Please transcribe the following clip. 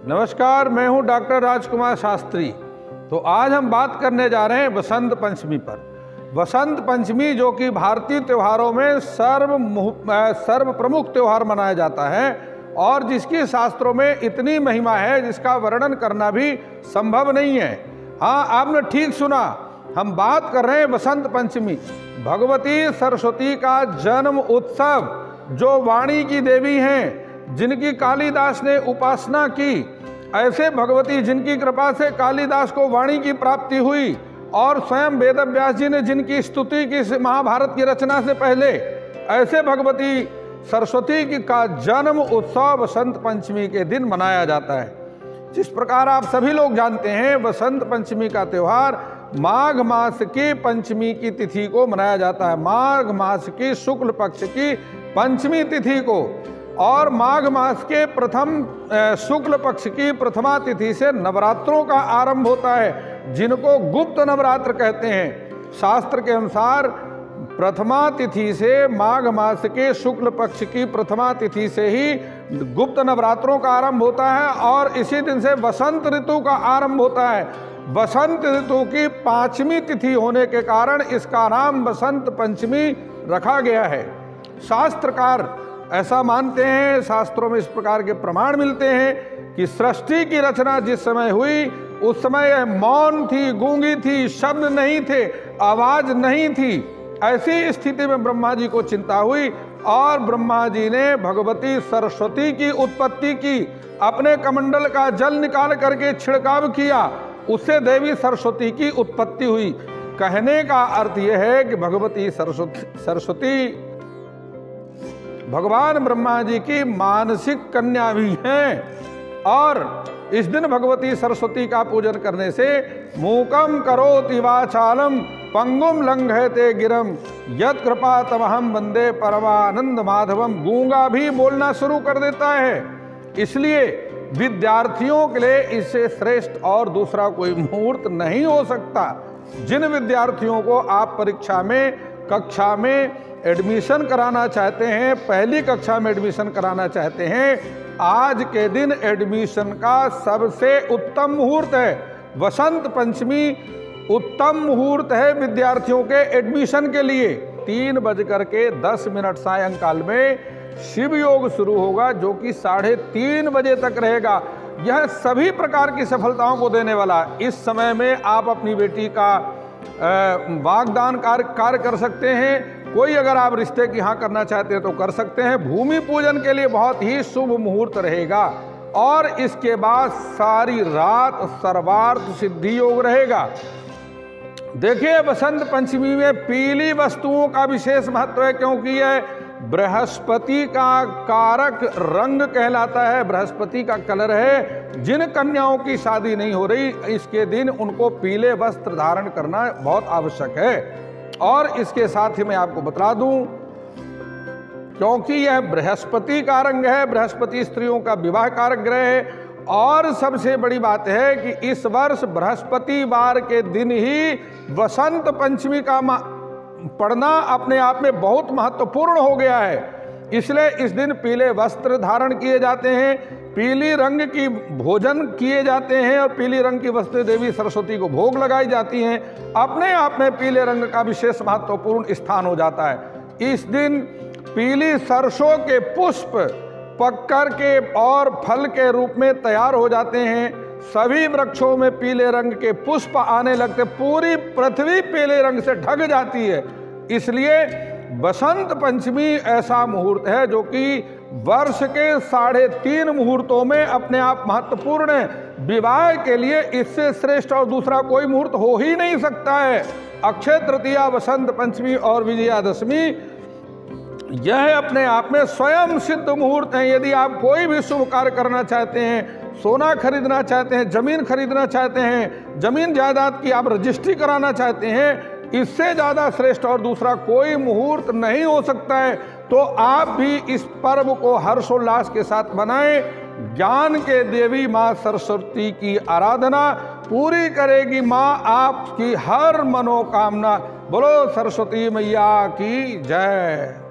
नमस्कार, मैं हूं डॉक्टर राजकुमार शास्त्री। तो आज हम बात करने जा रहे हैं बसंत पंचमी पर। बसंत पंचमी जो कि भारतीय त्योहारों में सर्व प्रमुख त्योहार मनाया जाता है और जिसकी शास्त्रों में इतनी महिमा है जिसका वर्णन करना भी संभव नहीं है। हाँ, आपने ठीक सुना, हम बात कर रहे हैं बसंत पंचमी, भगवती सरस्वती का जन्म उत्सव, जो वाणी की देवी हैं, जिनकी कालिदास ने उपासना की। ऐसे भगवती जिनकी कृपा से कालिदास को वाणी की प्राप्ति हुई और स्वयं वेद व्यास जी ने जिनकी स्तुति की महाभारत की रचना से पहले, ऐसे भगवती सरस्वती की का जन्म उत्सव बसंत पंचमी के दिन मनाया जाता है। जिस प्रकार आप सभी लोग जानते हैं, बसंत पंचमी का त्योहार माघ मास की पंचमी की तिथि को मनाया जाता है। माघ मास की शुक्ल पक्ष की पंचमी तिथि को, और माघ मास के प्रथम शुक्ल पक्ष की प्रथमा तिथि से नवरात्रों का आरंभ होता है, जिनको गुप्त नवरात्र कहते हैं। शास्त्र के अनुसार प्रथमा तिथि से, माघ मास के शुक्ल पक्ष की प्रथमा तिथि से ही गुप्त नवरात्रों का आरंभ होता है और इसी दिन से वसंत ऋतु का आरंभ होता है। बसंत ऋतु की 5वीं तिथि होने के कारण इसका नाम बसंत पंचमी रखा गया है। शास्त्रकार ऐसा मानते हैं, शास्त्रों में इस प्रकार के प्रमाण मिलते हैं कि सृष्टि की रचना जिस समय हुई उस समय यह मौन थी, गूंगी थी, शब्द नहीं थे, आवाज नहीं थी। ऐसी स्थिति में ब्रह्मा जी को चिंता हुई और ब्रह्मा जी ने भगवती सरस्वती की उत्पत्ति की। अपने कमंडल का जल निकाल करके छिड़काव किया, उससे देवी सरस्वती की उत्पत्ति हुई। कहने का अर्थ यह है कि भगवती सरस्वती भगवान ब्रह्मा जी की मानसिक कन्या भी हैं और इस दिन भगवती सरस्वती का पूजन करने से मूकम करोति वाचालम पंगुम लंघयते गिरम यत् कृपा तमहम वंदे परमानंद माधवम, गूंगा भी बोलना शुरू कर देता है। इसलिए विद्यार्थियों के लिए इससे श्रेष्ठ और दूसरा कोई मुहूर्त नहीं हो सकता। जिन विद्यार्थियों को आप परीक्षा में, कक्षा में एडमिशन कराना चाहते हैं, पहली कक्षा में एडमिशन कराना चाहते हैं, आज के दिन एडमिशन का सबसे उत्तम मुहूर्त है। बसंत पंचमी उत्तम मुहूर्त है विद्यार्थियों के एडमिशन के लिए। 3:10 सायंकाल में शिव योग शुरू होगा, जो कि 3:30 बजे तक रहेगा। यह सभी प्रकार की सफलताओं को देने वाला। इस समय में आप अपनी बेटी का वागदान कार्य कर सकते हैं। कोई अगर आप रिश्ते की हाँ करना चाहते हैं तो कर सकते हैं। भूमि पूजन के लिए बहुत ही शुभ मुहूर्त रहेगा और इसके बाद सारी रात सर्वार्थ सिद्धि योग रहेगा। देखिए, बसंत पंचमी में पीली वस्तुओं का विशेष महत्व है, क्योंकि यह बृहस्पति का कारक रंग कहलाता है, बृहस्पति का कलर है। जिन कन्याओं की शादी नहीं हो रही, इसके दिन उनको पीले वस्त्र धारण करना बहुत आवश्यक है। और इसके साथ ही मैं आपको बता दूं, क्योंकि यह बृहस्पति का रंग है, बृहस्पति स्त्रियों का विवाह कारक ग्रह है। और सबसे बड़ी बात है कि इस वर्ष बृहस्पतिवार के दिन ही बसंत पंचमी का पढ़ना अपने आप में बहुत महत्वपूर्ण हो गया है। इसलिए इस दिन पीले वस्त्र धारण किए जाते हैं, पीली रंग की भोजन किए जाते हैं और पीली रंग की वस्तु देवी सरस्वती को भोग लगाई जाती हैं। अपने आप में पीले रंग का विशेष महत्वपूर्ण स्थान हो जाता है। इस दिन पीली सरसों के पुष्प पक कर के और फल के रूप में तैयार हो जाते हैं। सभी वृक्षों में पीले रंग के पुष्प आने लगते, पूरी पृथ्वी पीले रंग से ढक जाती है। इसलिए बसंत पंचमी ऐसा मुहूर्त है जो कि वर्ष के 3.5 मुहूर्तों में अपने आप महत्वपूर्ण है। विवाह के लिए इससे श्रेष्ठ और दूसरा कोई मुहूर्त हो ही नहीं सकता है। अक्षय तृतीया, बसंत पंचमी और विजयादशमी, यह अपने आप में स्वयं सिद्ध मुहूर्त है। यदि आप कोई भी शुभ कार्य करना चाहते हैं, सोना खरीदना चाहते हैं, जमीन खरीदना चाहते हैं, जमीन जायदाद की आप रजिस्ट्री कराना चाहते हैं, इससे ज़्यादा श्रेष्ठ और दूसरा कोई मुहूर्त नहीं हो सकता है। तो आप भी इस पर्व को हर्षोल्लास के साथ मनाएं। ज्ञान के देवी माँ सरस्वती की आराधना पूरी करेगी माँ आपकी हर मनोकामना। बोलो सरस्वती मैया की जय।